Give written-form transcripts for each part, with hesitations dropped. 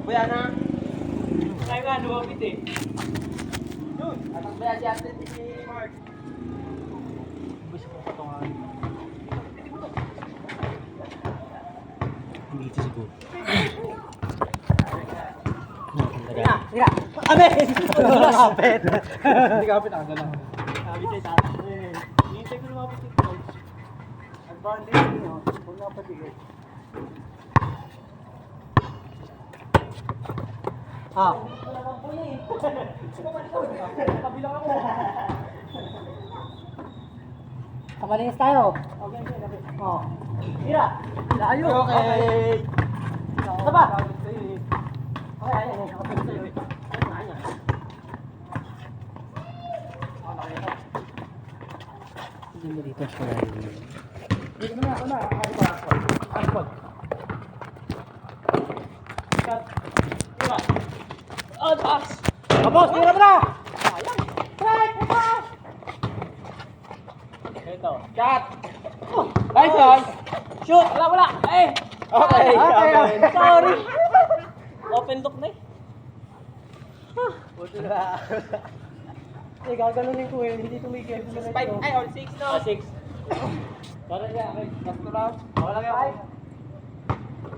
Kuya na. Ay nga, lumapit eh. Yun. Atakbaya si Ate si Mark. Gusto ko patungan. Hindi ito siguro. Tira. Amen! Kapit. Hindi kapit ako lang. Sabi tayo tata. Hintay ko lumapit ito. Advantage nyo. Huwag nga patigil. Ah. Kabilang ako. Kamalinis tayo. Okay. Oh. Tira. Layo. Okay. Ano ba? Okay, ayan. Nakapit sa'yo. Hindi mo dito sa layo. Dito na, ako na. Aspag. Cut. Tira. Oh, taas. Tapos, tira mo na! Right, taas. Ito. Cut. Nice one. Shoot. Wala. Eh. Okay. Sorry. Open look na eh. Buti na. Eh, gaganunin ko eh. Hindi tumigil. Spike. Ay, all 6 no? 6. Para niya. Okay. Gasto lang. Wala nga ako.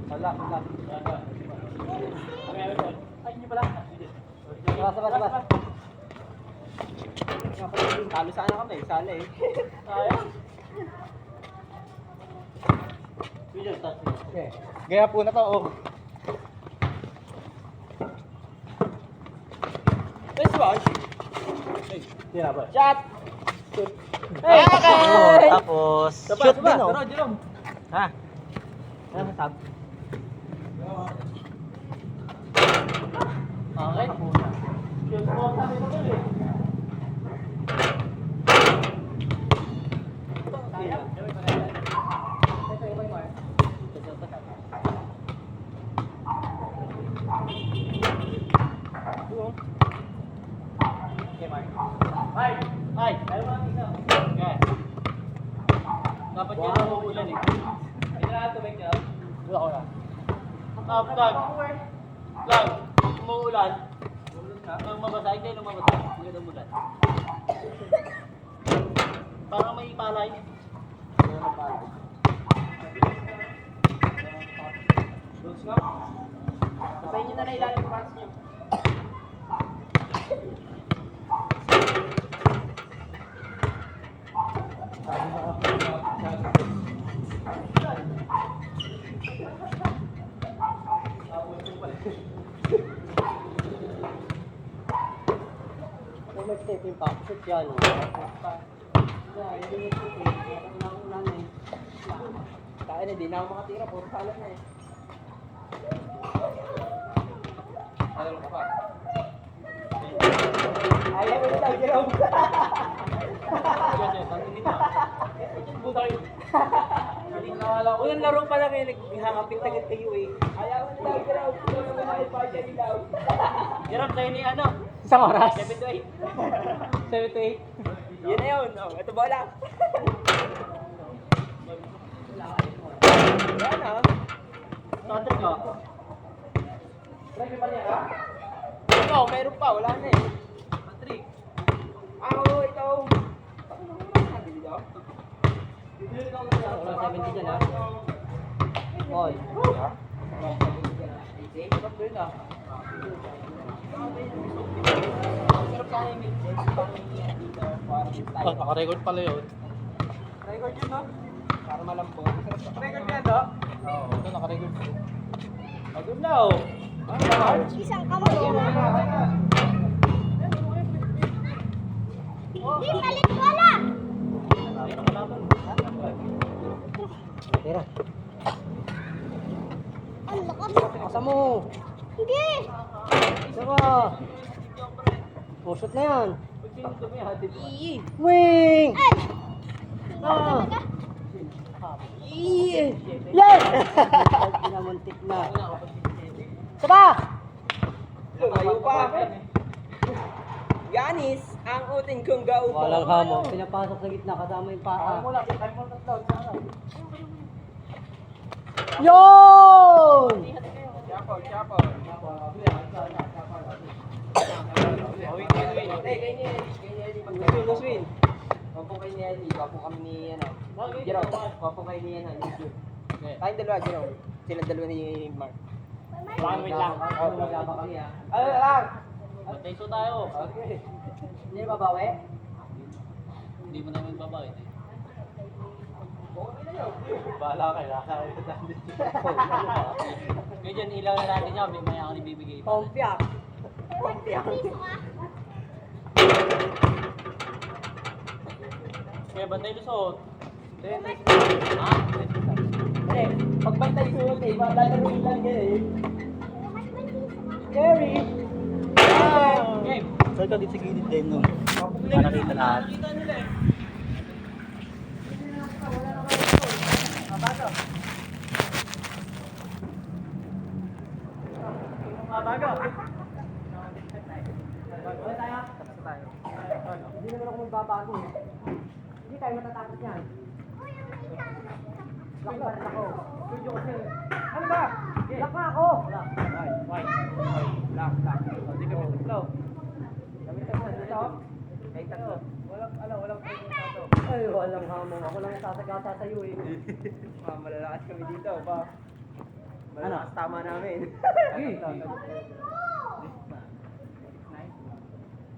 Wala. Ay, hindi pala. Sabas. Talo sana kami. Sala eh. Ayaw. Okay. Gaya po na to. Oh. Let's watch. Tira ba? Shot. Hey! Okay. Tapos, shoot din oh. Jerome. Ha? Ano masabi? Okay. Shoot mo sabi ko eh. Ay, ayaw mo natin isa. Okay. Dapat yan ang umuulan eh. Hindi na natin make up. Wala ko na. Vlog. Umuulan. Nang mabasa, hindi nang mabasa. Hindi nang umulan. Parang may palay. Dogs nga. Sabayin nyo na na ilalim yung pants nyo. Kung may step yung pakasot yan. Kaya na, di na ako makatira. Puro salat na eh. Alam ka pa. Ayaw mo na, Jerome. Unang laro pa lang eh, naghahapit agad kayo eh. Ayaw mo na, Jerome. Ayaw mo na, Jerome. Jerome, tayo ni ano? Isang oras. 7 to 8. 7 to 8. Yan na yun. Oh, ito bola. Yan ah. Counter ko. Try mo pa niya ka? Ikaw, meron pa. Wala na eh. Patrick. Ikaw. Wala 70 dyan ha. All. Sarap ko yun ah. Sarap sana yung milk. Naka-record pala yun. Record yun no? Para malambot. Record yan no? Oo, ito naka-record. Pagod na oh. Isang kamay na. Hindi, palit bola. Tira. Ang lakas. Asa mo? Hindi. Isa ka. Pusot na yan. Ii. Wing! Ay. Ah! Yes! Pinamuntik na. Saba! Lumayo pa. Yanis, ang utin kong gaupo. Walang hamon. Pinapasok sa gitna kasama yung paa. Yun! Chapo. Swin. Wapo kayo ni Eddie, wapo kami ni ano. Jerome, wapo kayo ni ano. Tayong dalawa, Jerome. Silang dalawa ni Mark. Wait lang. Magkaba kami ah. Ano lang? Magtaiso tayo. Okay. Hindi na babawi? Hindi mo namin babawi. Bahala kayo, nakakalit sa Kaya dyan, ilaw na natin yan. May maya ako ibibigay. Pompyak. Kaya bantay lusot. Ha? Eh, pagbantay suot eh, lalaruin lang yan eh. Jerry! Game. Saan ka dito sa gilid din nun? Para nakita lahat. Nakita nila eh. Hindi naman ako magbabago eh. Hindi tayo matatapos yan. Lock pa rin ako. Studio kasi. Ano ba? Lock na ako! Lock. Hindi kami tatlo. Kami tatlo dito. Kay tatlo. Walang pwedeng tatlo. Ay, walang hamong. Ako lang sasagasa sa'yo eh. Malalakas kami dito ba? Malalakas tama namin.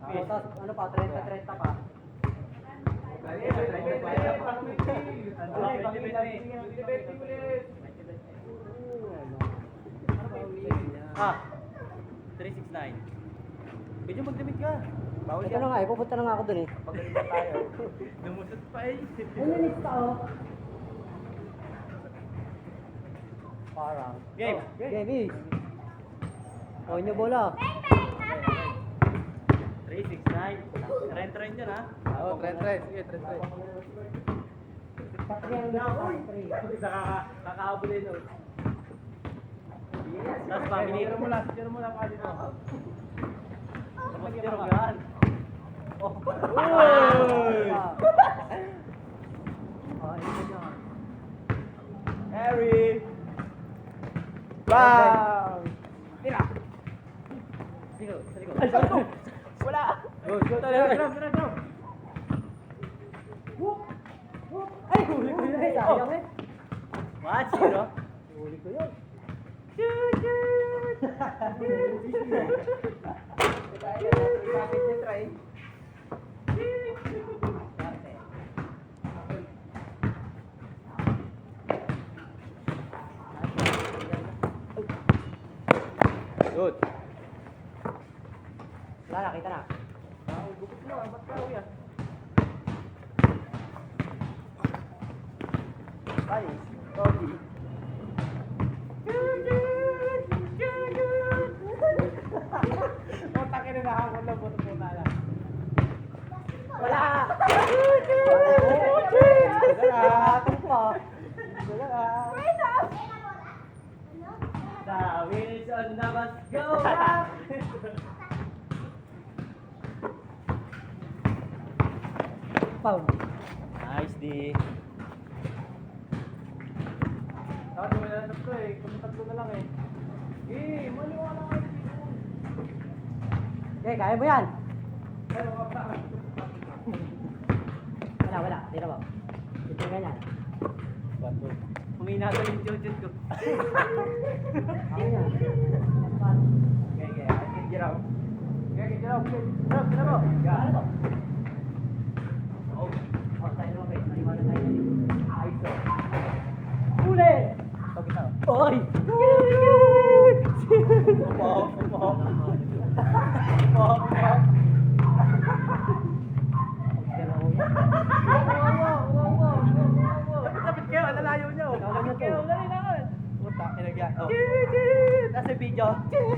Ano pa, 30-30 pa. Ah. 369. Medyo magdamit ka. Bawal Ito na nga eh, pupunta na nga ako dun eh. Pagaling na tayo. Lumusot pa eh. Ano lista oh? Parang. Game. Game eh. Oh, inyo bola. 369. Trend dyan ha. Oo, trend. Sige, trend. Patriyan na ako. Kakaabulin no. Tapos family. Siguro mo lang pa dito. Tapos Jerome yan. Oh, ito na. Harry! Bang! Mira! Sa likod. Wala! Go. Ay, huli ko yun eh. Sayang eh. What? Zero? Huli ko yun. Good. Wala, nakita na. Ay, Cody. Takin na nakakot lang po na lang. Wala! Atong pa. The wheels on the bus go round. Foul. Nice D. Tapos mo na to eh, kung tatlo na lang eh. Eh, maliwala kayo dito. Okay, kaya mo yan. Pero Wala. Tira mo. Ito ganyan. Humina sa yung judges ko. Ano yan? Okay, I can get out. Okay, get out. Get out. Ano to? Outside mo, guys. Maliwanag tayo. Ayos. Huli! Oy! Lapit kayo, alalayo nyo. Gagawin niyo to. Puta, kinagyan. Oh. Nasa video.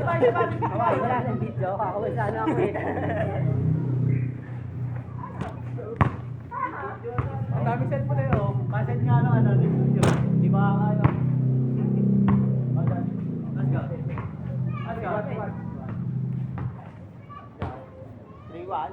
Wala ng video. Ako sana ako eh. Ang daming cellphone eh, oh. Paset nga lang ano, di ba ano? Let's go. 3-1.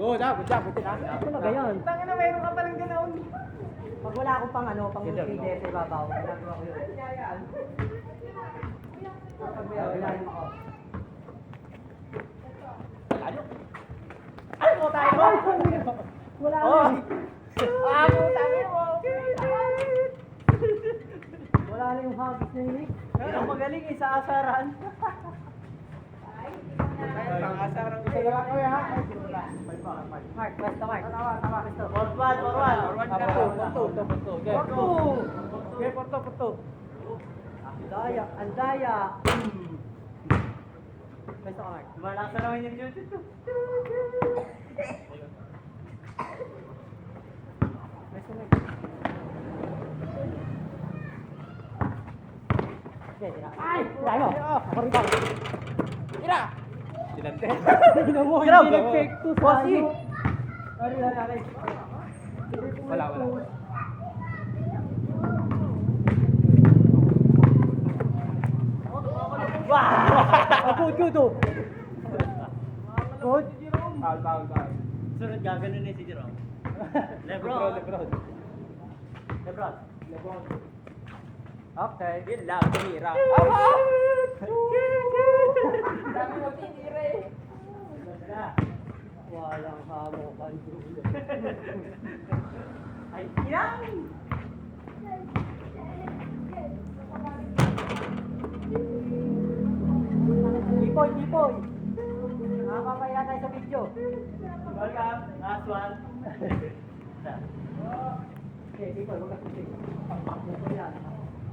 Oo, good job. Talaga yan. Tangin na, mayroon ka palang ganoon. Pag wala akong pang ano, pang KDS sa ibabaw, ginagawa ko yun. Pag may ilalim ako. Ay, mo tayo! Wala Oh! na. Ah, putang ina mo! Wala na yung hagis na yun eh. Pero magaling eh, sa asaran. Ay, pang-asaran ko. Kaya ko ya. Mark, pwesto Mark. Tama. Pwesto. Forward ka po. Porto. Andaya. Pwesto ka Mark. Malakas na naman yung YouTube to. Pwesto Mark. Okay, tira. Ay! Tira mo! Ako rin ba? Tira! Tignan mo, Tira, hindi nag-pekto sa Bossy! ano. Ari. Wala. Good. Good. Foul. Sunod gaganon na si Jerome. Lebron. Okay. Yun lang, tumira. Dami mo tinira eh. Walang hamokan. Ay, inang! Ipoy. Nakakapaya tayo sa video. Welcome. Last one. Okay, Ipoy, wag ka susi. Ipoy yan.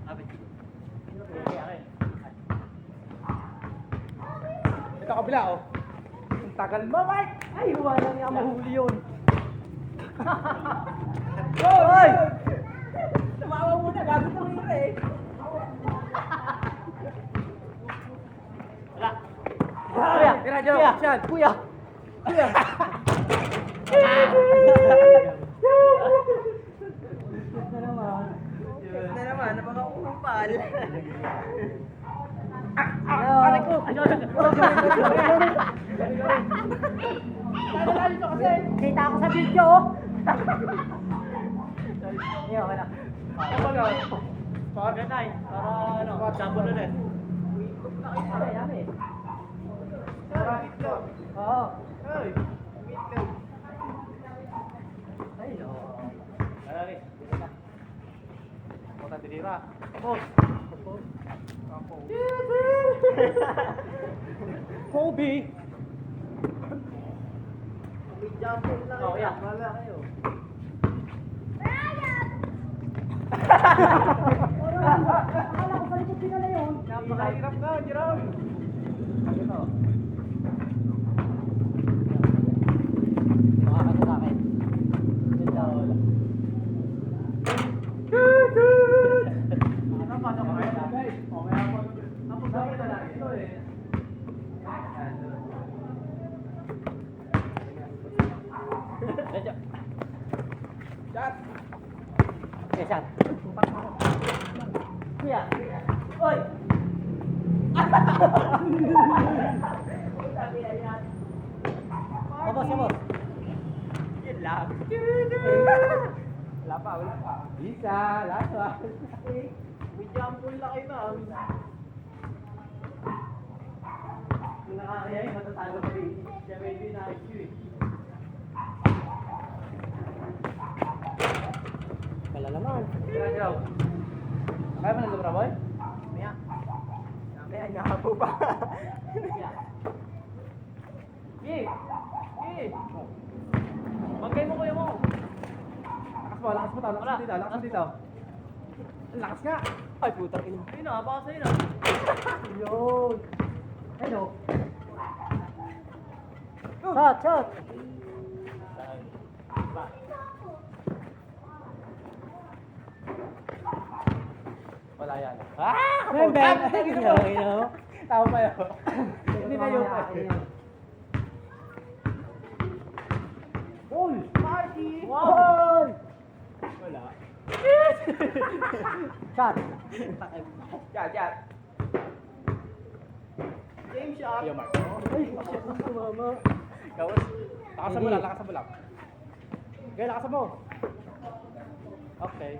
Abit. Okay, akin. Ito kabila oh. Ang tagal mo, Mike! Ay, wala niya mahuli yun. Hoy! Tumawa muna, gago tumira eh. Wala. Kuya, Tira, Jerome, action. Kuya. Na naman. Na naman, napaka-upal. Aray ko. Nadalali ko kasi. Kita ako sa video, oh. Iyo, okay na. Ganay. Para ano, double ulit. Yummy. Oo. Ay, no. Lalaki. Puta, tinira. Kobe. Oh, yeah. Wala kayo. Akala ko palikot din na yun. Napakahirap na, Jerome. Ito. Makakata sa akin. Ganda. Ano, pasok ka kayo? Guys, okay ako. Tapos dami na lang ito eh. Shot! Okay, shot. Kuya. Oy! Kabos. Yun lang. Wala pa. Isa, last one. May jumble na kayo na. Kung nakakaya yung matatalo ka rin. Siya may din na IQ eh. Wala naman. Tira, Jerome. Kaya mo na lumra, boy? Maya. Maya, inahapo pa. Gih! Bagay mo kuya mo. Lakas mo, lakas mo dito. Ang lakas nga. Ay, putang ina. Ayun na, baka sa'yo na. Yun. Hello. Shot. Wala yan. Ben. Tama pa yun. Hindi na yun. Uy! Party! Wow! Wala. Shot. Yan. Game shot. Ay, sumama. Tapos, lakasan mo lang, lakasan mo lang. Okay, lakasan mo. Okay.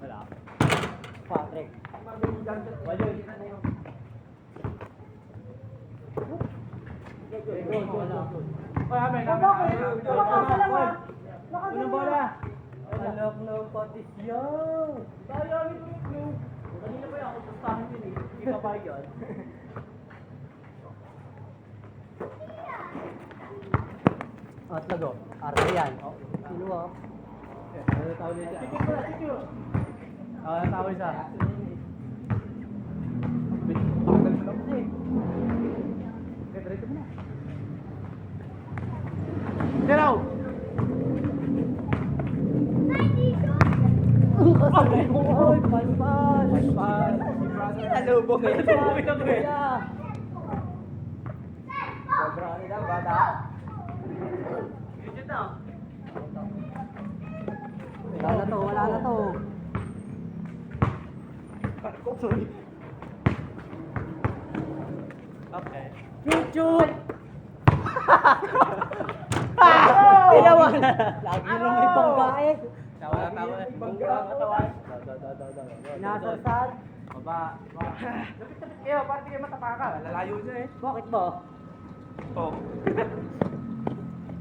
Wala. Patrick. Wala. Wala, may Unang bola. Anak ng patisyaw. Sayang ito yung clue. Kanina pa yan, ako pustahan yun eh. Hindi pa pa yun. At lago. Arte yan. Sino ah? Ano tawag niya siya? Ano tawag siya? Bakal mo lang kasi. Okay, diretso mo na. Zero! Kasabay mo. Oy, palpal. Palpal. Alubog eh. Alubog ako eh. Sobra nila, bata. Wala na to, wala na to. Sorry. Okay. Shoot! Pinawa na. Lagi lang may bangga eh. Tawa na, tawa na. Bangga ang katawan. Nasasad. Baba. Lapit-lapit kayo, parang di kayo matapaka. Lalayo siya eh. Bakit ba? Oh.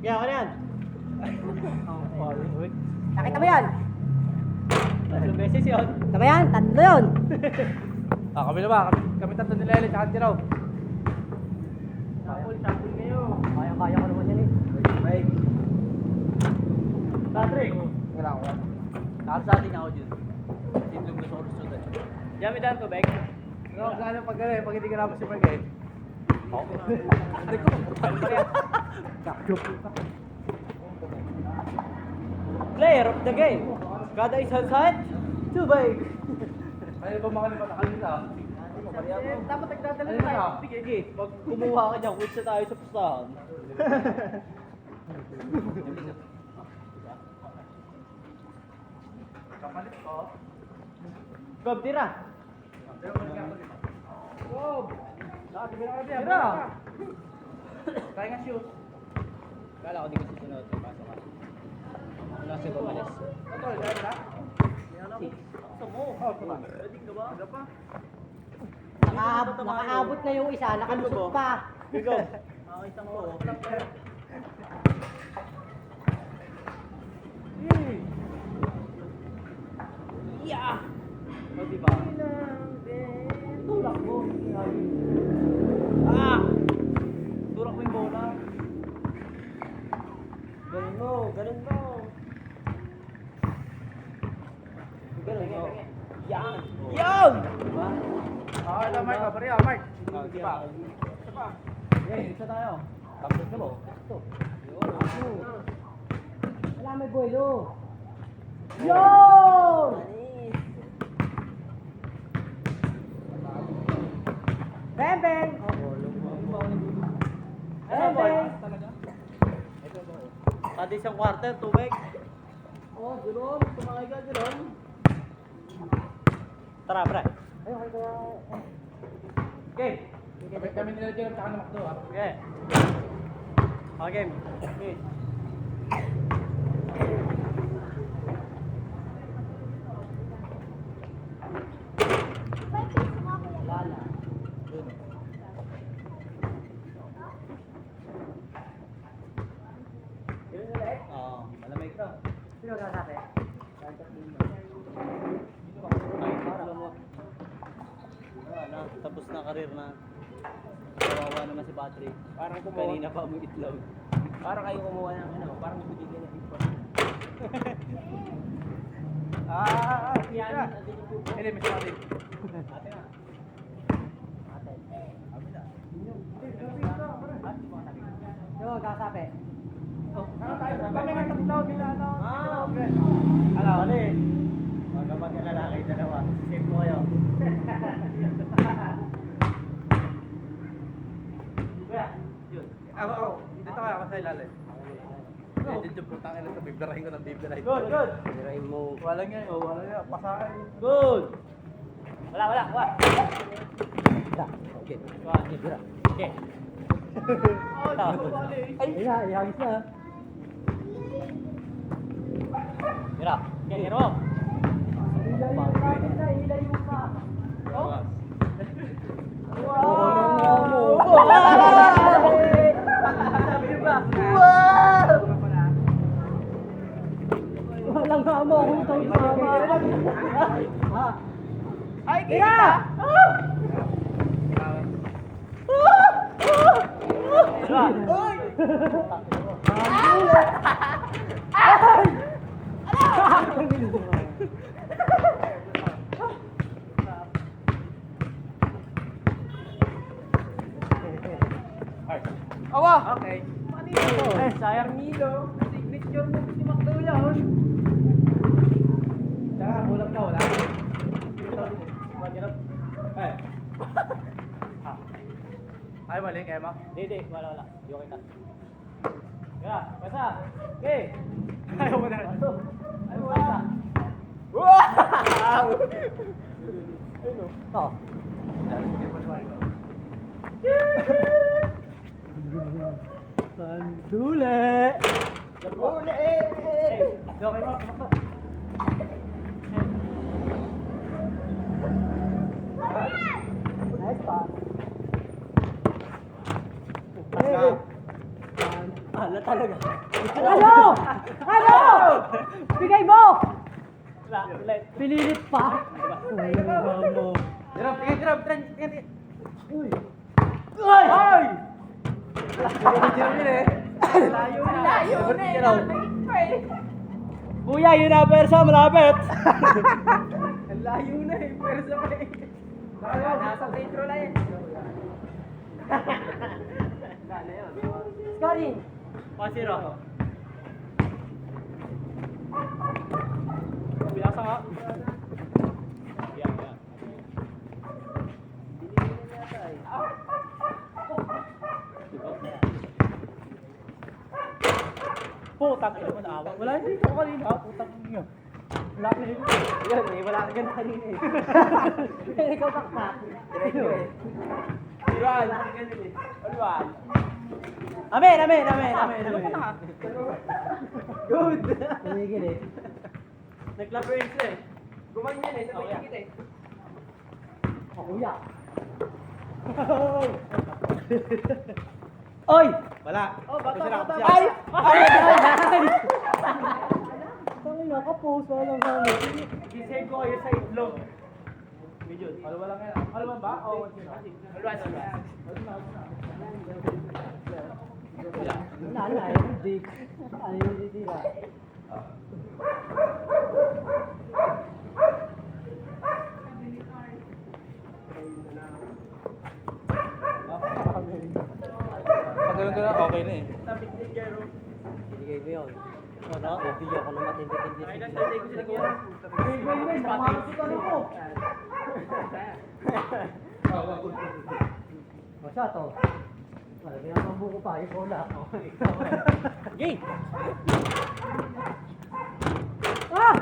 Kaya ka na yan. Uy. Nakita mo yan? Tatlong beses yun. Tama yan, tatlo yun. Kami na ba? Kami tatlo ni Lele, tsaka Jiraw. Shuffle kayo. Kaya ko naman yan eh. May. Patrick. Wala ko. Nakasating ako dyan. Itlog na sa oras Yan, may daan to, Bek. Ano, plano pag gano'n, pag hindi ka naman si Mark eh. Hindi ko, ano pa yan? Player of the game. Kada isang side, tubig. Ano ba mga naman nakalita? Dapat nagdadala Ano na? Sige, pag kumuha ka dyan, quit tayo sa pustahan. Kapalit ko. Gob, tira. Wow! Lahat, bigyan ka diyan. Tira. Kaya nga shoot. Kala ko di ko susunod. Pasok ka. Nasa ko malis. Ito, dahil na? Gusto mo. Oh, tama. Ready ka ba? Ano pa? Nakaabot na yung isa, nakalusot pa. Go. Isang mo. Yeah! O, diba? Tulak mo. Ah! Turak mo yung bola. Ganun mo, ganun mo. Ganun mo. Yan! Yan! Diba? Ah, ito, Mark. Ah, pareha, Mark. Diba? Isa pa. Okay, isa tayo. Tapos na mo. Ito. Wala may boylo. Yun! Bang bang! Bang bang! Kada isang quarter, tubig. Oh, Jerome, tumakay ka, Jerome. Tara, pre. Ay, okay kaya. Okay. Kami nila dyan, tsaka na Macdo, ah. Okay. Okay. Okay. Wala na. Oo, malamig ka. Sino kasabi? Wala na, tapos na karir na. Kawawa naman si Patrick. Parang kumuha. Kanina pa mo itlog. Parang kayo kumuha ng ano, parang bibigyan ng ipon. Yan. Hindi, may sumali. Sino kasabi? Ano tayo? Kami nga tatlo, bila ano? Okay. Ano? Mali. Magamat ka lalaki dalawa. Save mo kayo. Kuya, yun. Ako. Dito kaya ako sa ilalim. Dito yung putang ina ito. Bibirahin ko ng bibirahin. Good, good. Birahin mo. Wala nga yun. Wala nga. Pasahin. Good. Wala. Da. Okay. Okay. Ay na, ihagis na. Mira, hero. Walang kamo akong tama. Ay, kita! Awa! Okay. Sayang Milo. Signature mo si Makdo yun. Tsaka, kulang ka, wala. Ay. Ay, mali, kaya mo? Hindi, wala. Di okay na. Kaya, basta. Okay. Ayaw mo na. Ay, wala. Wow! Oh. Sandule. Okay mo? Nice pa. Ala talaga. Ano? Ano? Bigay mo! Wala, ulit. Pinilit pa. Walang kamo. Drop, tingin. Uy! Ay! Drop yun eh. Layo na eh. Kuya, yun na persa, malapit. Ang layo na eh. Pero sa may... Nasa intro lang yan. Scoring! 1-0. Binasa nga. Yan. Putang ina mo naawa. Wala dito ko kanina. Putang ina. Wala ka dito. Yan eh, wala ka ganun kanina eh. Ikaw takpak. Iwan. Iwan. Amen. Good. Tumigil eh. Nagla-brains eh. Gumanyan eh. Sabay Okay. kita eh. Oh, kuya. Oy! Wala. Oh, bata. Ay! Tangin na, kapos. Walang kamo. Gising ko yun sa itlog. Video. Wala nga. Alam ba? Oo. Wala na eh. Dick. Ano yung titira? Pag ganun ka na, okay na eh. Binigay ko yun. Ano? Hindi ako na matindi-tindi. Ay, nasa ko sila kuya. Masya to. Lagyan ang buko pa. Ikaw na. Game! Ah!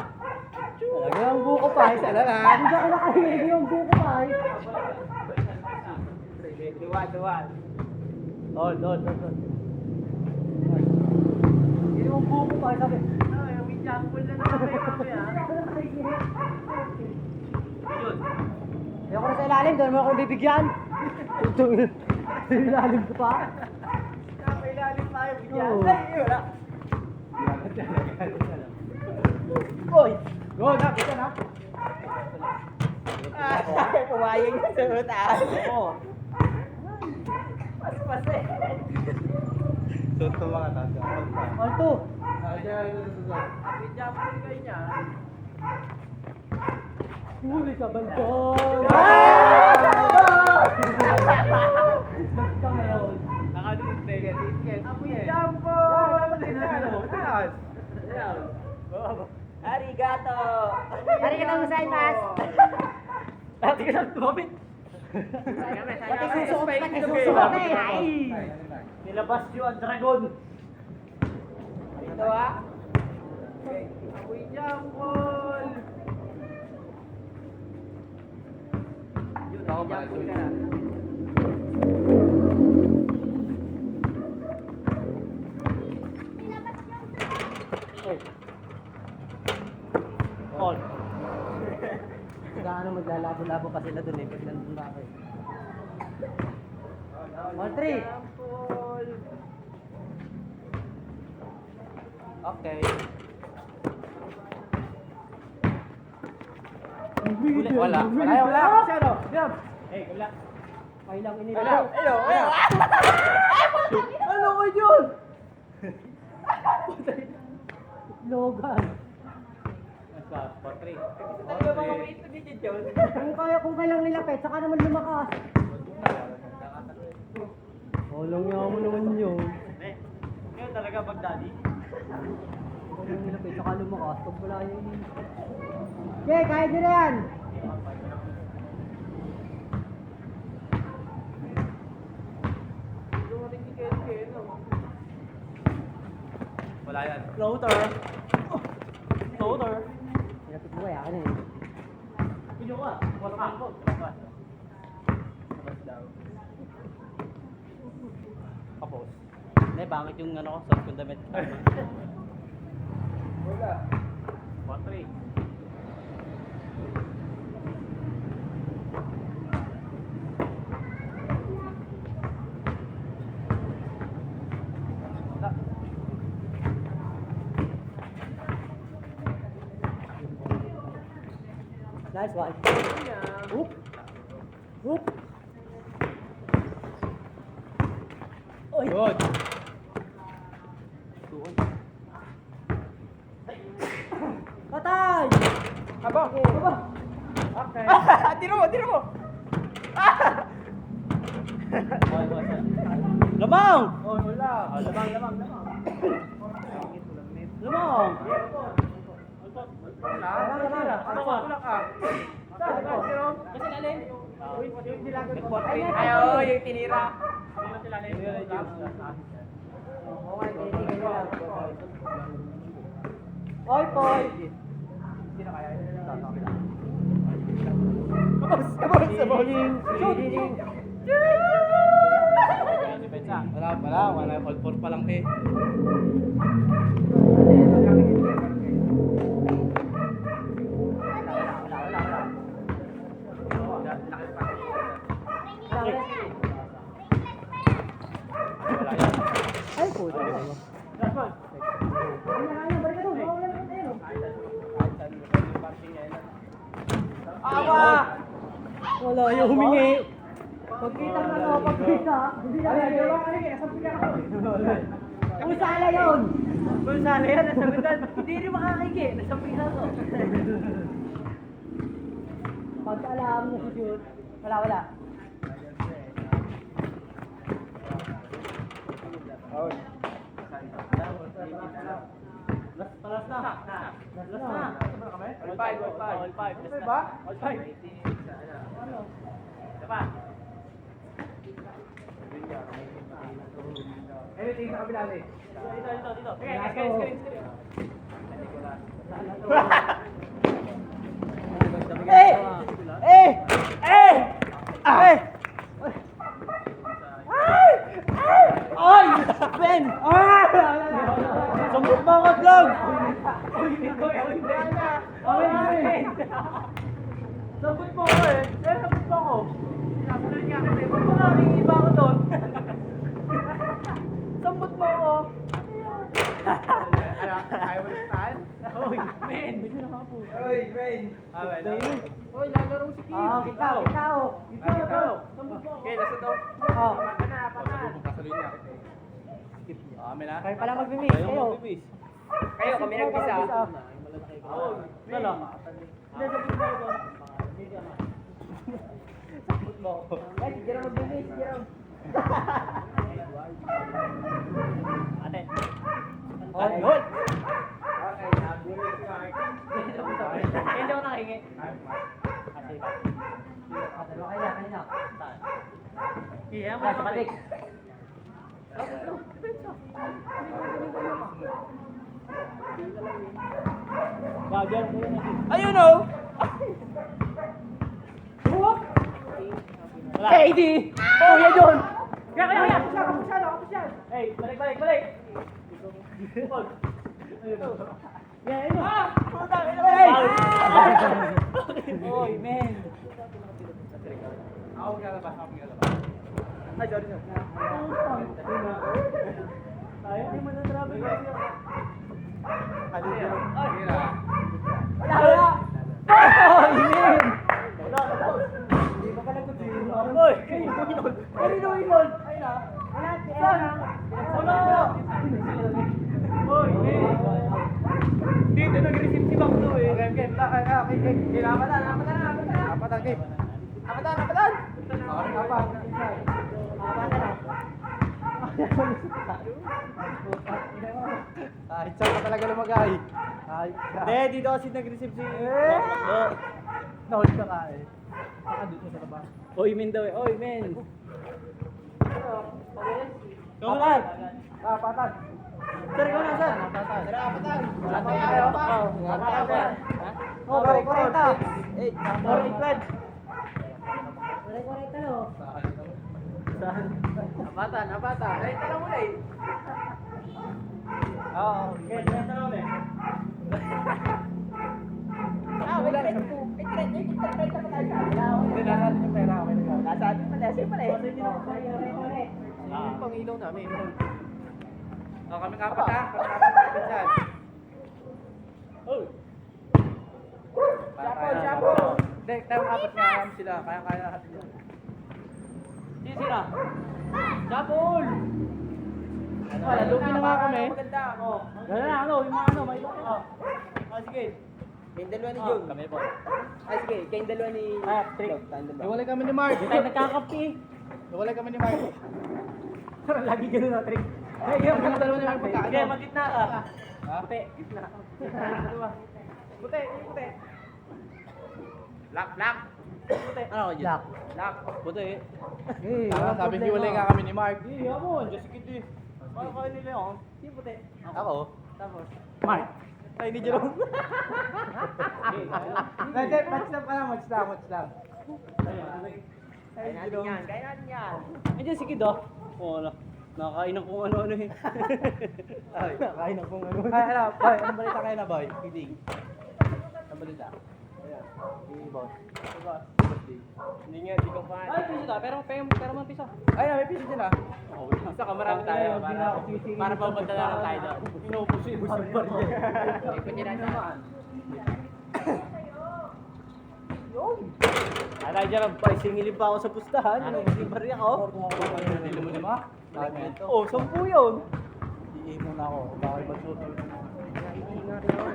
Lagyan ang buko pa. Isa na lang. Hindi ako nakahilig yung buko pa. Duwa. Hold. Hindi yung buko pa. Sabi. May jumble na naman kayo mamaya. Ayoko na sa ilalim. Doon mo ako bibigyan. Sa ilalim ko pa. May lalim tayo. Bigyan. Oo. Ay, wala. Oy! Go, na. Kita na. Pumayag yung sa utaas. Oo. Pas eh. Sunto mga tanda. Alto! May jumble kayo niya. Huli ka, Balcon! Basta ngayon. Nakadunod na yun. May jumble! Arigato! Arigato gozaimasu. Dati ka lang tumapit. Pati susuot na eh. Ay! Nilabas yung ang dragon. Ito ah. May jumble! Yun, may jumble ka na. maglalabo-labo pa sila dun eh. Pag nandun na ako eh. 1-3. Okay. Wala. Wala. Masyado. Jump. Wala. Kailang inila. Hello. Ano ko yun? Logan. Kung kailang nilapit, saka naman lumakas. Walang nga mo naman yun. Ngayon talaga pag daddy. Kailang nilapit, saka lumakas. Pag wala yun. Okay, kahit nyo na yan. Wala yan. Floater. Floater. Nilapit mo kaya, ano eh. Video ka. Wala ka ako. Kapos. Hindi, bakit yung ano ko, sa fundament? Wala. 1-3. Nice one. Oop. Oop. Good. Patay! Aba. Aba. Okay. Tiro mo! Lamang! Oh, wala. Lamang. Lumong! Wala. Wala. Wala ka. Saan ka? Zero? Kasi lalim. Ay, oo, yung tinira. Oy, boy! Shooting! Wala. All four pa lang eh. Ay, puto. Awa! Wala yung humingi. Pagkita na ako, pagkita. Hindi na Pusala yun! Pusala yan, nasa bitan. Hindi rin makakiki. Nasa bitan ko. Pagka alam mo si shoot, wala. Palas na. All five. All five. All ba? All five. Diba? Anything sa kabila eh. Dito. Ay! Ben! Sambot mo ako, vlog! Sabot mo ako eh. Sabot mo ako. Napunod niya kasi. Ba't mo namin iba ako doon? Sabot mo ako. Ayaw mo na stand? Uy, men. Medyo nakapo. Oy, Rain. Uy, lalaro si Kim. Kita. Sabot mo ako. Okay, nasa daw. Oh. Kasaluin niya kita eh. Skip niya. Kami na. Kayo pala mag-miss, kayo. Kayo, kami nagbisa. Lala. Eh, Jerome mag-miss, Jerome. Ate. Oh, Good. Okay, nabulit si Mark. Hindi ako nakahingi. Kanina. Iya, Wala sa balik. Ayun o! KD! Kuya John! Kaya. Hey, balik. Oy, men. Ako maglalabas, ako maglalabas. Ay, sorry, sorry. Tayo, di mo na travel. Ano yun? Tira. Wala! Oy, men. Hindi pa pala kundi. Oy, kanino inol? Ay na. Wala, wala. Wala! Oy, men. Dito nag-receive si Bakto eh. Okay, okay. Okay. Napatan, game. Napatan. Okay, kapan. Ay, saan ka talaga lumagay? Ay, Hindi, dito kasi nag-receive si Eh! Bakto. Nahuli ka ka eh. Baka dito sa labas. Oy, men daw eh. Oy, men. Kapan? Kapatan. Sir, ikaw na, sir. Kapatan. Wala tayo. Oh, balik ko rin ito. Eh, Sorry, Glad. Balik ko rin ito, no? Napata. Ay, tanong mo na eh. Oo. Okay, tanong mo eh. wala rin po. May trade pa tayo sa kanila. Hindi na natin yung pera. Okay na yun. Nasa atin pala, sa'yo pala eh. Yung pang-ilaw namin. Oh, kami kapat ha. Kami kapat dyan. Oh. Shapo. Hindi, tayo apat nga kami sila. Kaya natin yun. Sino sila? Japol! Wala, lupi na mga kami. Maganda. Oh. Wala na, yung mga may iba. Sige. Kayong dalawa ni Jung. Kami po. Ay, sige. Kayong dalawa ni... Trick. Tayong dalawa. Iwalay kami ni Mark. Hindi tayo nagkakapi. Iwalay kami ni Mark. Lagi ganun na, Trick. Kami dalawa ni Mark. Sige, magitna ka. Ha? Puti, gitna. Puti. Lock. Puti. Ano ako dyan? Lock. Puti. Eh, Sabi niyo iwalay nga kami ni Mark. Iya mo, Diyos kita. Paano kayo nila yun? Sino puti? Ako? Tapos? Mark. Ay, ni Jerome. Hindi, match lang. Kaya natin yan. Andiyan si Kid oh. Oo, nakakain ng kung ano-ano eh. Ay. Nakain akong ano. Ay, ano, boy, anong balita kayo na, boy? Kidding. Anong balita? Ayan. Boss. Hindi nga, di ko pa. Ay, piso ta, pero man piso. Ay, may piso dyan ah. Isa ka, marami tayo. Para papunta na lang tayo doon. Inubos yung barya. Ikot nyo na naman. Alay dyan, singilin pa ako sa pustahan. Inubos yung barya ko. Nandili mo lima? Oh, 10 yun. Iimo na ako. Bakit ba suot?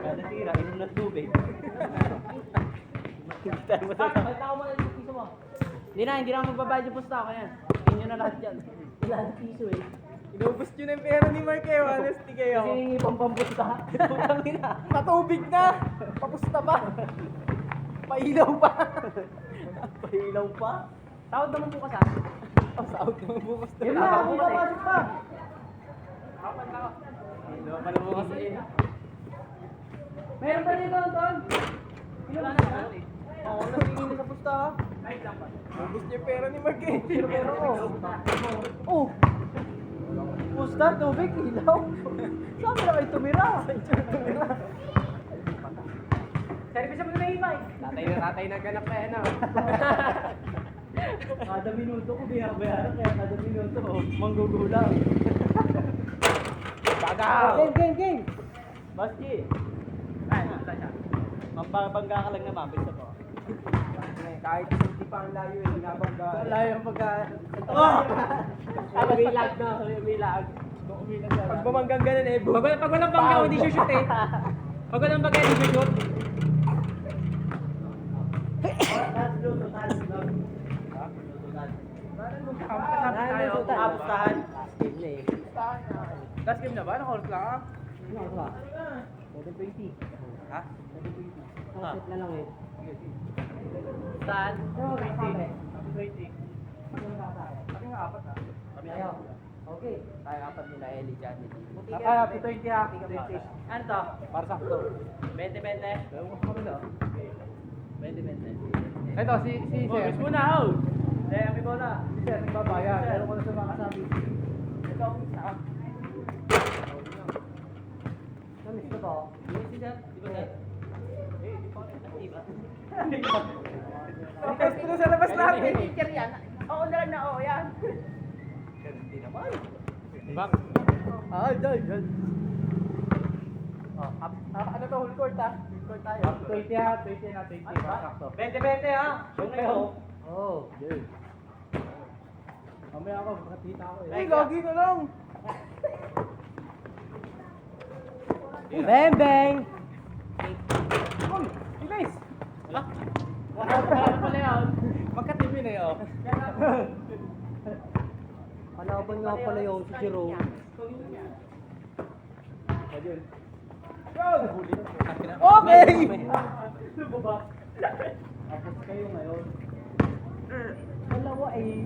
Kada tira, inom ng tubig. Hindi tayo matatapos. Hindi na magbabayad yung pusta ko yan. Inyo na lahat yan. Ilan piso eh. Inubos nyo na yung pera ni Mark kayo. Honesty kayo. Kasi hingi pang pampusta. Putang ina. Patubig na. Papusta pa. Pailaw pa. Pahilaw pa. Tawad naman po ka sa Sahod naman bukas na. Yun na, hindi papasok pa. Hindi pa naman kasi eh. Meron pa dito, Anton? Wala na. Oo, nasingin na sa pusta ha. Ubus niya yung pera ni Mark eh. Pero pera ko. Oh! Pusta, tubig, ilaw. Saan mo na kayo tumira? Service mo na yung mic. Tatay na ganap na yan ah. Kada minuto ko binabayaran, kaya kada minuto manggugulang. Bagaw! Game. Basti. Ay, nasa siya. Mampabangga ka lang naman, bisa po. Kahit hindi pa ang layo eh, nabangga. Layo ang pagka... May lag na, may lag. Pag bumanggang ganun eh, Pag walang bangga, hindi shoot eh. Pag walang bangga, hindi shoot. tayo. Apustahan. Last game na ba? Naka-hold lang ah? Ano ba? 720. Ha? Set na lang eh. Saan? Pero kasama. 20. Kami nga apat ah. Kami Ayaw. Okay. Tayo apat nila Eli dyan. Ah, 20 ah. 20. Ano to? Para sakto. 20-20. Pero mo kami daw. 20-20. Ito, si Oh, Sir. miss mo na, oh! Hindi, kami ko na. Si Sir, nagbabayad. Pero ko na sa mga kasabi. Ikaw, isa. Namiss ko to. Si Sir, di ba Sir? Request ko na sa labas natin. Teacher yan. Oo na lang na oo yan. Hindi naman. Back. Ah, dyan. Oh, ano to, whole court ah? Whole court tayo. 20 ha, 20 na, 20. Sakto. 20-20 ha. Oh, good. Mamaya ako, makatita ako eh. Ay, lagi na lang. Bang bang! Uy, guys. Wala pala yun. Magka-team yun eh, oh. Kalaban nga pala yung si Jerome. Ayun. Okay! Tapos kayo ngayon. Dalawa eh.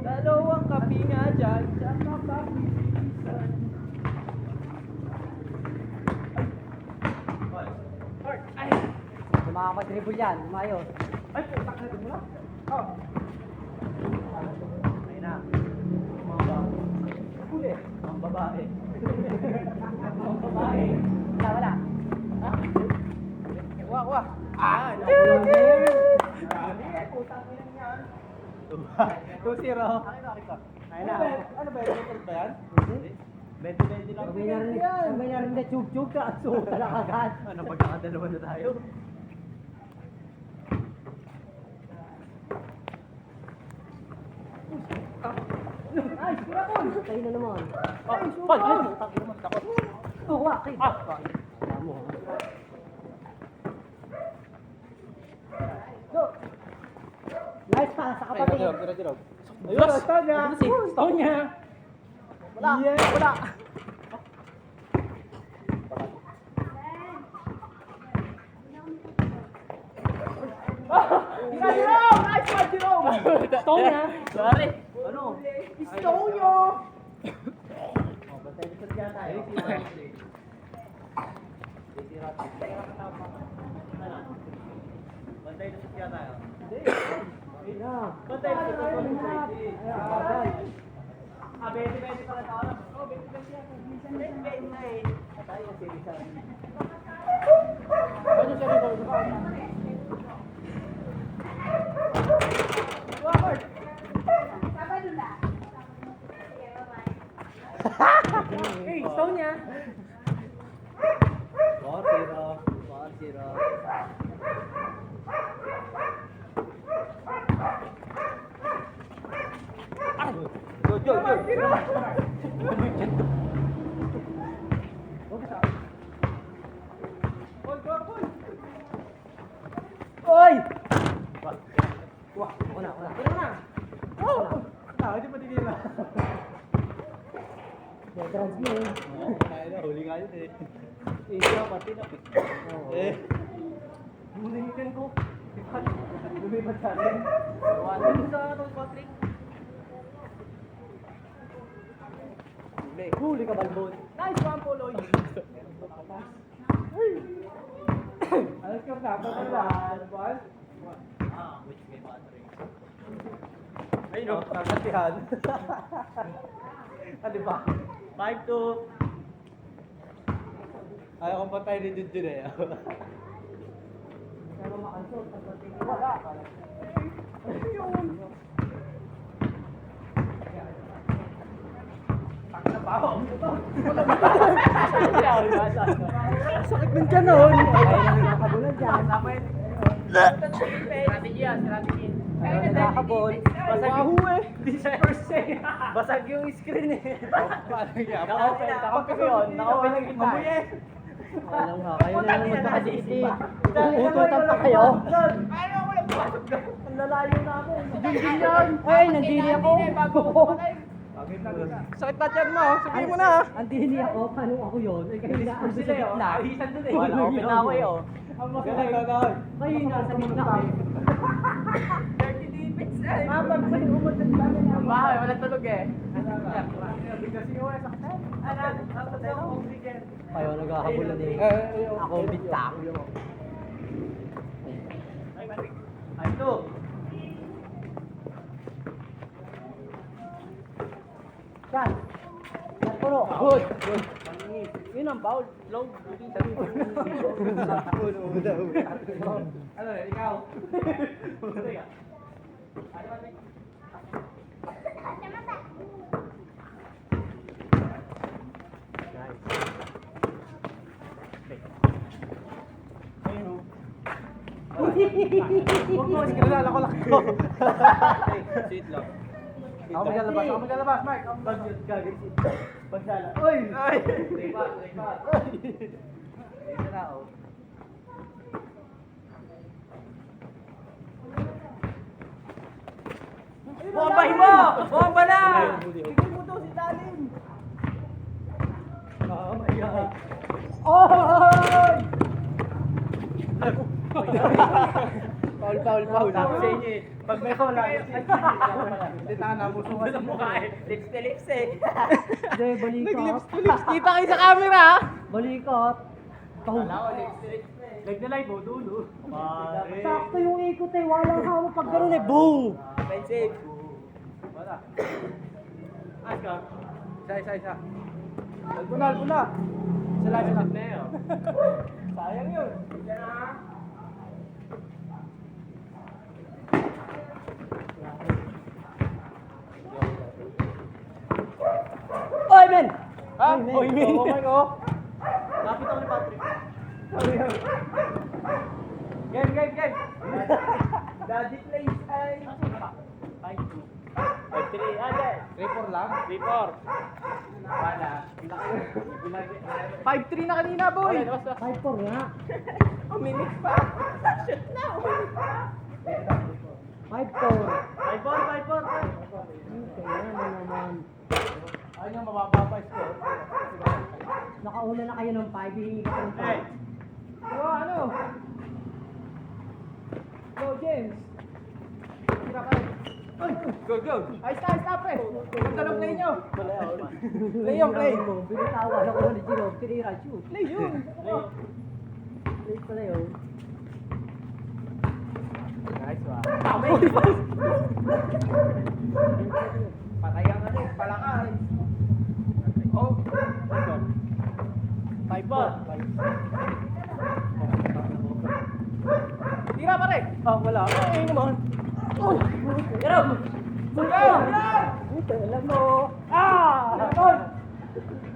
Dalawang kapi nga dyan. Tsaka kapi. Makakadribble yan, umayos. Ay, putak na mo na. Oh. Ayun na. Huli. Ang babae. Ang babae. Wala. Kuha. Ah, no. Putak mo yan yan. 2-0. Ayun na. Ano ba yun? Ano ba yan? 20-20 lang. May narinig na chug-chug ka at suta na agad. Ano, pagkakadalawa na tayo? Ay, surapon! Tayo na naman. Ay, surapon! Takot naman, takot. Wakit! Ah! Alam mo. Nice pass sa kapatid. Ayun, stone niya! Stone niya! Wala. Yeah, wala! Jerome! Nice one, Jerome! Stone niya. Sorry. Ano? Stone niyo! Bantay dito siya tayo. Bantay dito siya tayo. Ayun na. Bantay dito tayo. Agad. Ah, 20-20 pala tayo. Oh, 20-20 yan. 20-20 na eh. Tayo yung series sa amin. Ano siya dito? Hey, stone niya. 4-0. 4-0. Oy! Una. Tira na. Hindi pa tigil na. Veterans mo eh. Kaya na, huli nga yun eh. Isa, pati na. Eh. Mulihikan ko. Lumipat sa atin. Ano sa itong Patrick? Huli ka, Balbon. Nice one, Poloy. Alas ka na, pagkalaan. Which may Patrick. Ayun o, nakatihan. Ano ba? 5-2. Ayaw kong patay ni Junjun eh. Wala. Sakit ng kanon. Ay, nakakabulan dyan. Strategy yan, strategy. Ay, nakakabol. Basag yung Basag yung screen eh. Paano niya? Naka-open, naka-open yun. Naka-open lang kita. Mabuye. Alam nga, kayo na naman makasisi. Uututan pa kayo. Ang lalayo namin. Si Junjun yan. Ay, nandini ako. Sakit na tiyan mo. Sabihin mo na. Andini ako. Paano ako yun? Ay, kayo na ang sa gitna. Alisan dun eh. Wala, open na ako eh oh. Ang magaling na naman. Kayo na sa gitna. Ang bahay, walang tulog eh. Kayo naghahabulan eh. Ako ang bitak. Ay, ito. Yan. Yan puro. Good. Yun ang foul. Low. Ano, ikaw? Huwag mo, sige na ko lang ko. Sweet lang. Ako maglalabas, Mark. Ako Pagsala. Uy! Ay! Lipat. Isa na, oh. Bombahin mo! Bomba na! Bigay mo to si Dalim. Oh my God. Oy! Foul. Sabi sa inyo eh, pag may wala, hindi tanga, musukan sa mukha eh. Lips to lips eh. Hindi, balikat. Kita kayo sa camera ha? Balikat. Tahu. Like the light mo, dulo. Pare. Sakto yung ikot eh. Walang hawak pag ganun eh. Boom! Offensive. Wala. Ayos ka. Isa. Albuna. Isa lang. Sayang yun. Yan na. Oy, men! Ha? Oy, men. Oh my God. Lapit ako ni Patrick. Game. Daddy plays ay... 5-2. 5-3. Ate. 3-4 lang? 3-4. Wala. 5-3 na kanina, boy. 5-4 nga. Uminik pa. Shoot na, uminik pa. 5-4. 5-4. Kaya naman. Ayun yung mababa score. Nakauna na kayo ng 5. Hihingi ka ng 5. Hey. Ano? Go, James. Tira ka. Go. Ayos na, pre. Ganda ng play nyo. Play yung play. Binitawan ako ni Gino. Tinira, shoot. Play yun. Play pala yun. Nice one. Patayan ka rin, palakay. Oh. 5-4. Tira pare. Ah, wala. Ay, naman. Pero! Alam mo! Ah! Alatoy!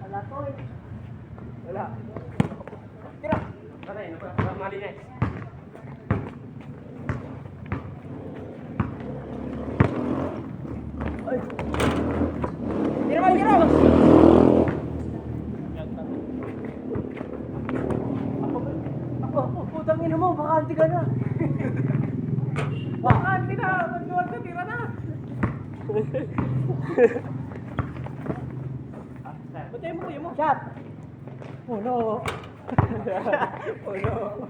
Alatoy! Wala. Tira. Pare, malinis. Tira! Ako, putang ina mo, baka anti ka na. Bakante na. Magluwag na, tira na. Batay mo, kuya mo. Shot! Oh no!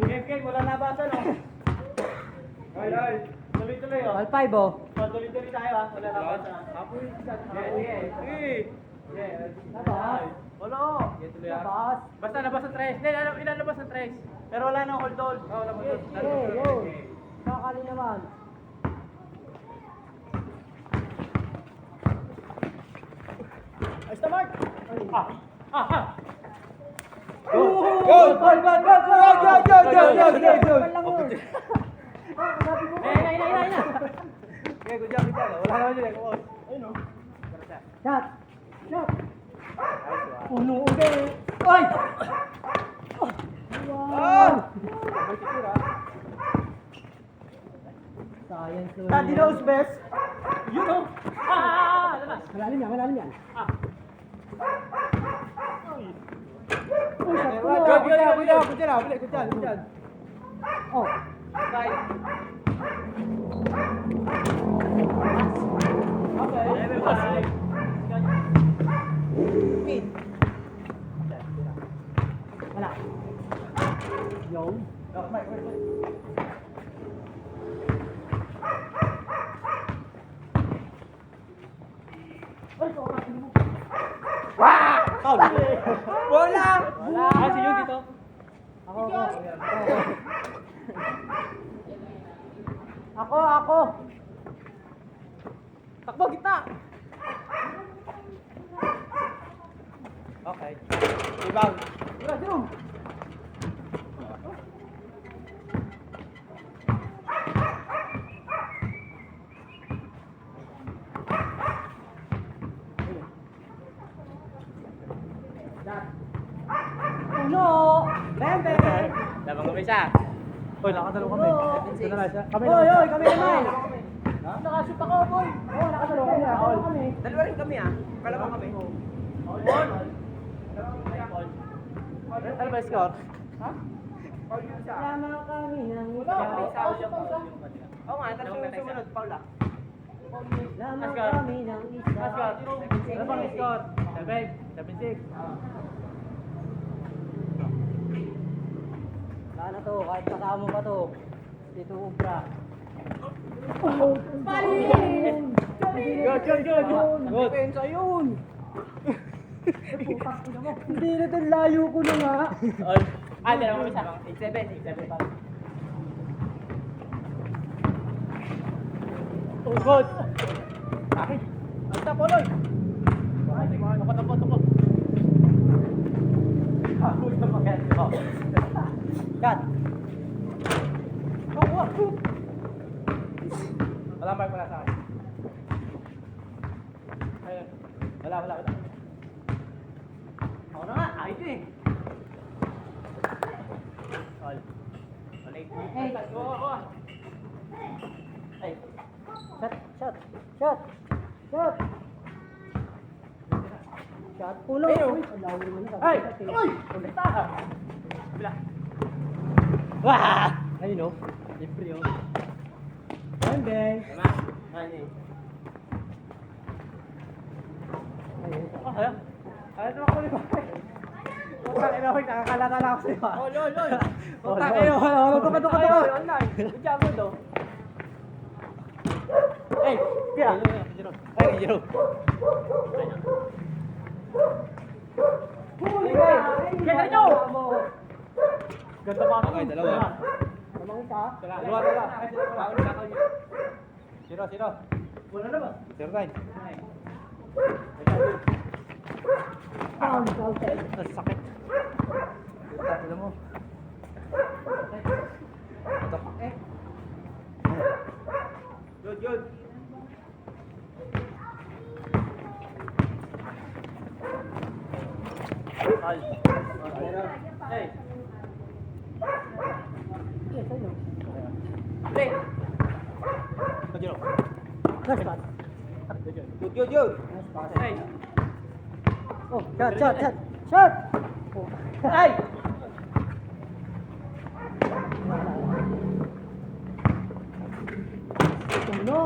Game, wala nabasan, oh. Ay. Tuloy-tuloy, oh. Al 5 oh. Tuloy-tuloy tayo, ah. Wala nabasan. Apoy, sige. Labas. Wala, oh. Tuloy, ah. Labas. Basta labas ang tres. Hindi, ilalabas ang tres. Pero wala nang hold. Oo, labas. Yo! Kakali naman. Ayos na, Mark. Go! Go! Ay, Okay, good job. Wala naman yun, ayun, oh. Shot! Shot! Nice one. Puno ulit! Ay! Wow! Science ulit. Daddy knows best. You know. Malalim yan. Uy, sakto. Good job. Oh, Right. Okay. wala. Yo. Bola! Si Yu dito. Ako. Takbo, gitna. Okay. Rebound. Puno! Bembe! Labang kami siya. Uy, nakadalo kami. Ito na lang siya. Kami Oy, oy, kami naman! Nakashoot ako, boy. Oo, nakasalo kami. Ako kami. Dalawa rin kami ah. Kalaban kami. Ano ba yung score? Lamang kami ng Oo nga, tatlong sumunod, Paula. Lamang kami ng isa. Ano bang score? 7-6. Sana to, kahit kasama pa to. Dito ubra. Good. Pensa yun! Hindi na din, layo ko na nga. Dalawa kami siya. 8-7. Oh, good. Akin. Ang tapoloy. Tukot. Uy, naman. Cut! Wala mark wala sa akin. Ayun. Wala. Ako na nga, ayos eh. All. Hey! Ay, Shot! Shot! Pulo! Uy, ang layo naman na. Ay! Uy! Bila. Wah! Ayun o. Libre o. Bang bang! Ano Ano? Ano naman ko ni Bakit? Putang ina ko, nakakalata lang ako sa'yo. Oy. Putang ina ko, ano tuka. Online. Good job, good oh. Hey! Kaya! Ay, Jiro. Kaya nyo! Ganda pa ako. Dalawa. Lamang isa. Dalawa. Zero. Wala na ba? 09. Foul, foul. Ang sakit. Alam mo. Good. Hey. Play. Jiro. Nice pass. Good. Hey. Oh, shot! Oh. Ay! Puno!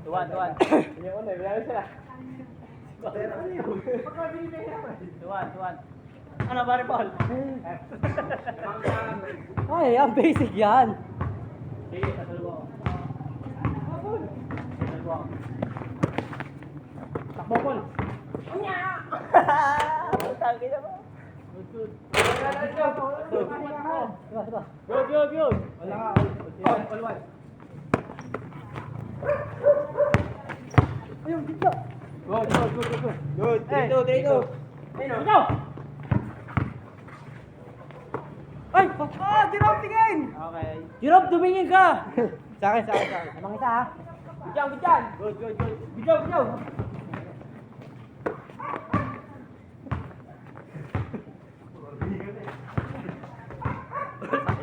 Tuwan. Tuwan. Ano ba, Paul? Ay, ang basic yan. Sige, sasalubong ako. Takbo, Paul. Tagi na ba? Good. Diba? Good. Wala nga. All one. Ayun, dito. Good. Good. 3-2. Ikaw! Ay! Jerome, tingin! Okay. Europe, tumingin ka! Sa akin. Lamang isa ha. Bidyan! Good. Bidyan!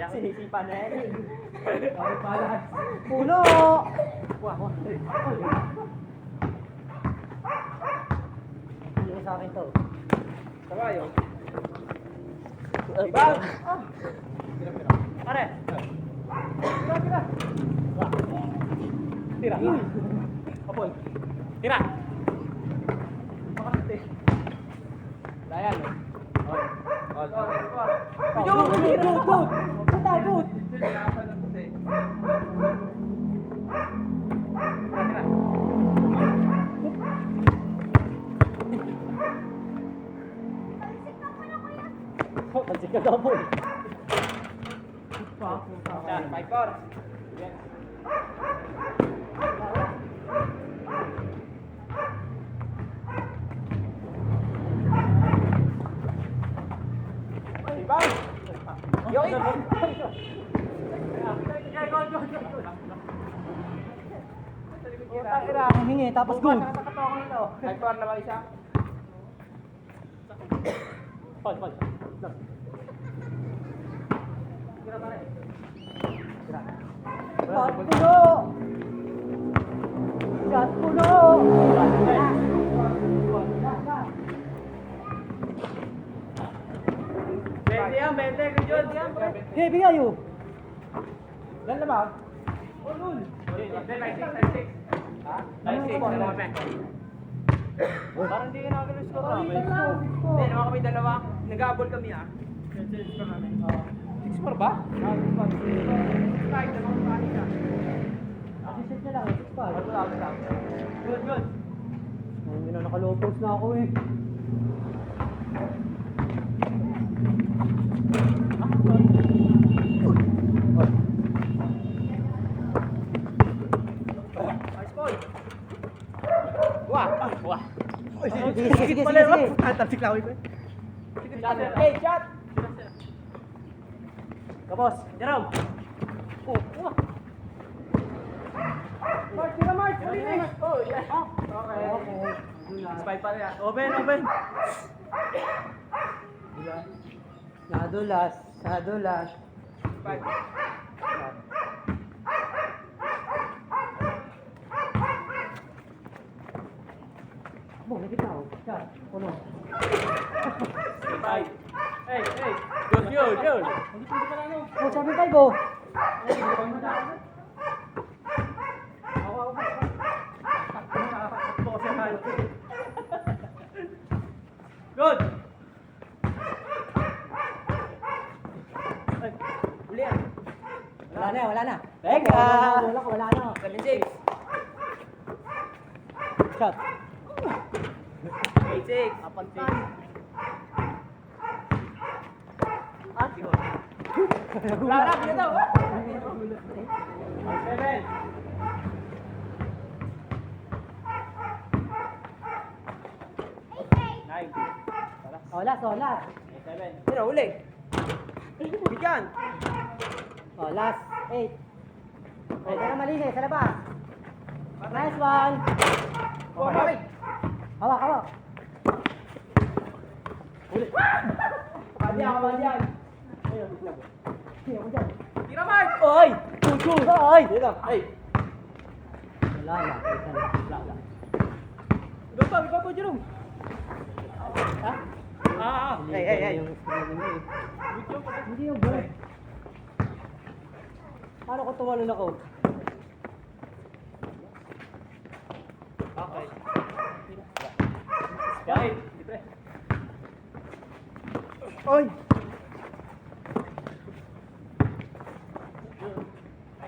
Sinisipan na yan. Puno! Puno sa akin to. Kabayo. Ibang! Pare! Tira. Apoy. Tira! Layan. Good! Good! Pansin ka daw po. 5-4. Hingi, tapos go. Type 4 na ba isa? Shot puno! Shot puno! Hey, bigay yun! Lan na ba? Parang di ka nakagalos ko. Hindi, naman kami dalawa. Nag-abol kami ah. 6-4 ba? Kahit dalawang panik ah. Assistant na lang, 6-5. Good, good. Ayun na, nakalopos na ako eh. Nice ball. Wah! Wah! Sige, sige, sige, sige. Talsik lang ako. Hey, shot! Kapos, Jerome. Mark, tira Mark! Huli na eh! Oh, yeah. Okay. Spy pa rin ah. Open, open. Nadulas, nadulas. Spy. Mo, nagkitaw. Shot, puno. Hey, hey. Good, good, good. Oh, 7-5 oh. Good. Huli ah. Wala na, wala na. Teka. Wala na. Galing James. Shot. Hey, six. Lara, pinataw. 7. Nine. Olas, olas. 7. Sino, huli? Bigyan. Olas, 8. Pwede na malinis, sa labas. Nice one. Oh, bakit? Hawak, hawak. Kabadyan, kabadyan. Sige, ako dyan. Tira Mark! Oy! Tutu! Oy! Dito lang. Hey. Wala na, isa na. Wala. Iba pa, Jerome. Ha? Hey, hey, hey. Yung screen mo eh. Hindi yung ball. Paano ko tumalon ako? Okay. Right. Oy!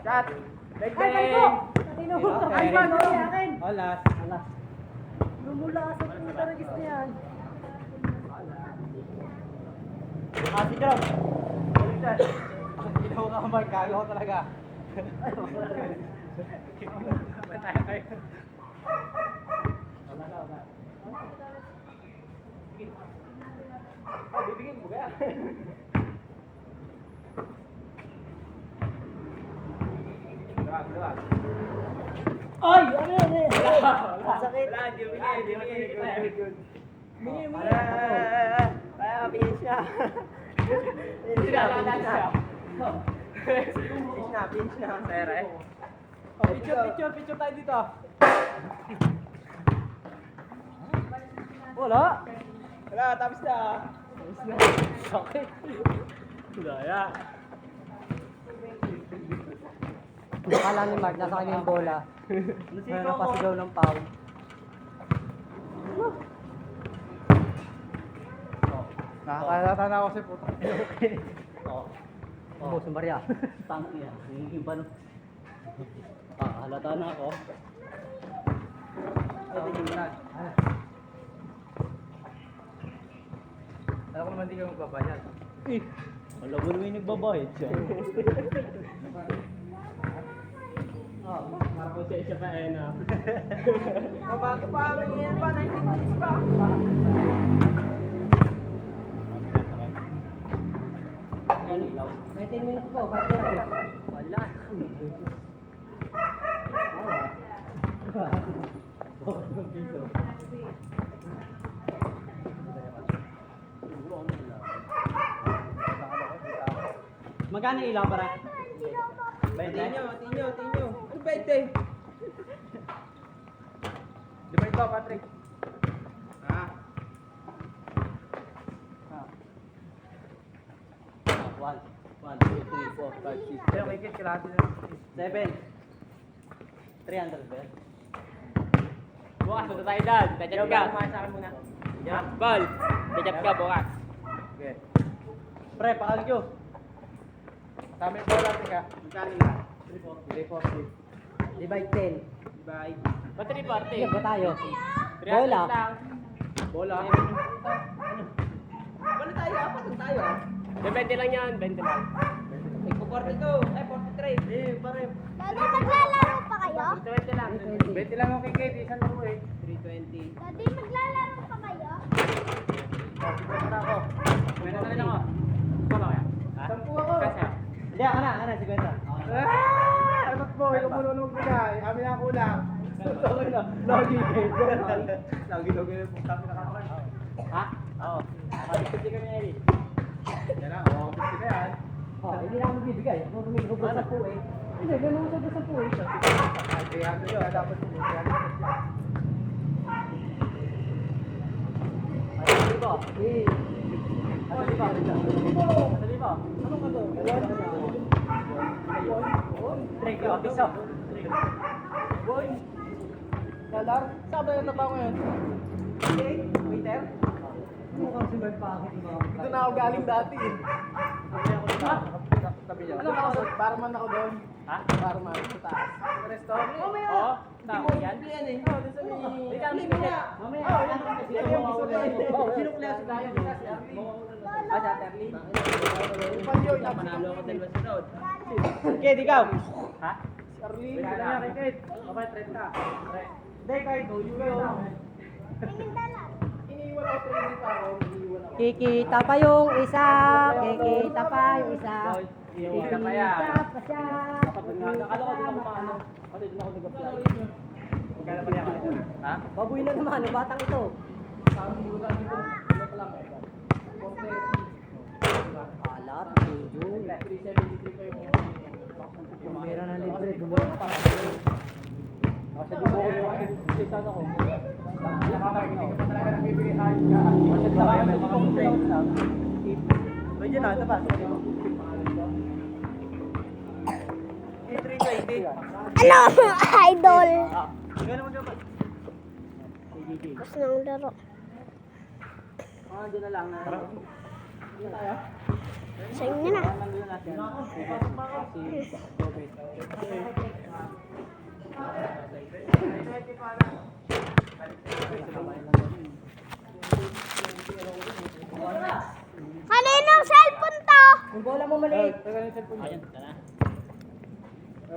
Shot. Big Ay, balik ko! Tatino ko! Okay. Ay, bag ko akin! Olas. Alas. Lumula sa puta na gusto yan. Si Jerome. Ginawa ka Mark, gago ko talaga. Bibigyan mo ba? Ay! Ano yan eh? Sakit. Wala, di bigyan. Bigay mo Para, finish na. Finish na. Finish na. Sera eh. Picture tayo dito. Wala. Wala, tapos na. Sakit. Daya. Akala ni Mark, nasa kanya yung bola. Ngayon napasigaw ng foul. Nakakalata na ako si puto. Okay. Oh, sumbarya. Tangki yan. Hingin pa no. Halata na ako. Alam ko naman di ka magbabayad. Wala mo naman yung nagbabayad siya. Parang siya pa eh na. Mabago pa kami yan pa, 19 minutes pa. 15 minutes po. Wala. Magkano ilaw para? Tinyo. Ano ba ito? Divide ba, Patrick? Ah. 1, 2, 3, 4, 5, 6, Kaya kikit, kilati na. 7. 300 ba? Bukas, punta tayo dyan. Kachat ka. Kumain sa akin muna. Bal. Kachat ka bukas. Okay. Pre, pakal ko. Tama yung bola, tika. Magkano na? 340. Divide 10. Divide. Ba't 340? Sige ba tayo? 300 Bola. lang. Bola. Wala tayo, apat lang tayo ah. 20 lang yan, 20 lang. Ay, 42. Ay, 43. Eh, pare. Daddy, maglalaro pa kayo? 20 lang. 20 lang ako kikit, isang laro eh. 320. Daddy, maglalaro pa kayo? Sige na ako. Pwede na rin ako. Ikaw ba kaya? Ha? 10 ako. Kasi. Hindi, ana, 50. Ah! Anak mo, ikaw muna nung bigay. Amin ang kulang. Lagi kayo. Lagi kayo. Kami nakakaroon. Ha? Oo. Pag-isip kami na rin. Yan na, oh, 50 na yan. Oh, hindi na ako magbibigay. Ako tumingin ko sa po eh. Hindi, ganun ko sa po eh. Ay, 300 yun. Dapat yun. 300 yan. Ay, ba? Eh. Ay, ba? Madali ba? Anong ano? Drink ko, piso. Boy. Yalar, saan ba yung taba ngayon? Okay, waiter. Mukhang si Mark Pangit. Dito na ako galing dati eh. Tabi niya. Ano ako? Para man ako doon. Ha? Para man sa taas. Sa restaurant. Oo. Tama yan. Yan eh. Oh, doon sa may... Ikaw, mamaya. Mamaya. Oh, yan ang kasi. Yan yung gusto ko eh. Sino klase tayo? Si Arlie. Ah, si Ate Arlie. Yung panyo, yung Manalo ako dalawa sunod. Kid, ikaw. Ha? Si Arlene. Wala na, Kate. Okay, 30. Hindi, kahit doon yun. Tingin dala. Iniiwan ako, training pa ako. Iniiwan ako. Kikita pa yung isa. Kikita pa yung isa. Kikita pa yan. Kikita pa siya. Akala ko din ako paano. Kasi din ako nag-apply. Magkano pa niya kayo? Ha? Baboy na naman, ang batang ito. Alat, medyo. Meron na libre, dumulong pa. Kasi di ko yung isa ako. Nakakarinig ko pa talaga nagbibigay kahit ka. Kasi sa kaya may mga training na. Pwede na, ito pa. Ano, idol? Gano'n mo dyan ba? Tapos ng laro. Ah, dyan na lang. Sa inyo na. Nandun natin. Kaninong cellphone to? Yung bola mo maliit. Ayan, tara.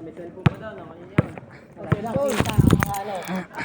May cellphone pa daw. Naman yun. Wala, kita ang mga ano.